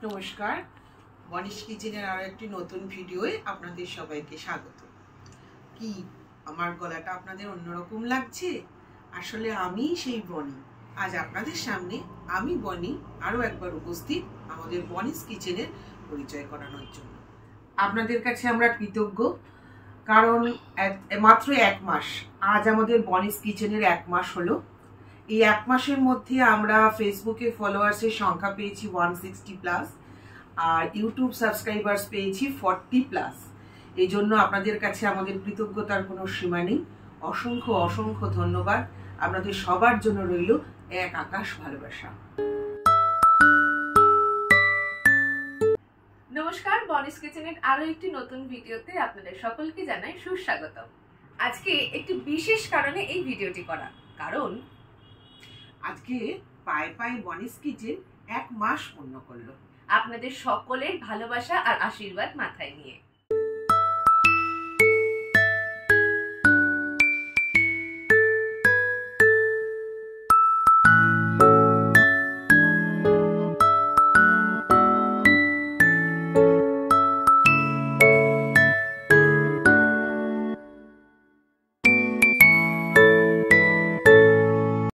নমস্কার, বনিশ কিচেনের আরো একটি নতুন ভিডিওয়ে আপনাদের সবাইকে স্বাগত। কি আমার গলাটা আপনাদের অন্যরকম লাগছে? আসলে আমি সেই বনি। আজ আপনাদের সামনে আমি বনি আরো একবার উপস্থিত আমাদের বনিশ কিচেনের পরিচয় করানোর জন্য। আপনাদের কাছে আমরা কৃতজ্ঞ, কারণ মাত্র 1 মাস, আজ আমাদের বনিশ কিচেনের 1 মাস হলো। এই 1 মাসের মধ্যে আমরা ফেসবুকে ফলোয়ার্সের সংখ্যা পেয়েছি 160+, আর ইউটিউব সাবস্ক্রাইবার্স পেয়েছি 40+। এই জন্য আপনাদের কাছে আমাদের কৃতজ্ঞতার কোনো সীমা নেই। অসংখ্য অসংখ্য ধন্যবাদ। আপনাদের সবার জন্য রইল এক আকাশ ভালোবাসা। নমস্কার, বনিশ কিচেনের আরো একটি নতুন ভিডিওতে আপনাদের সকলকে জানাই সুস্বাগতম। আজকে একটি বিশেষ কারণে এই ভিডিওটি করা, কারণ আজকে পায়ে পায়ে বনিশ কিচেন 1 মাস পূর্ণ করলো। আপনাদের সকলের ভালোবাসা আর আশীর্বাদ মাথায় নিয়ে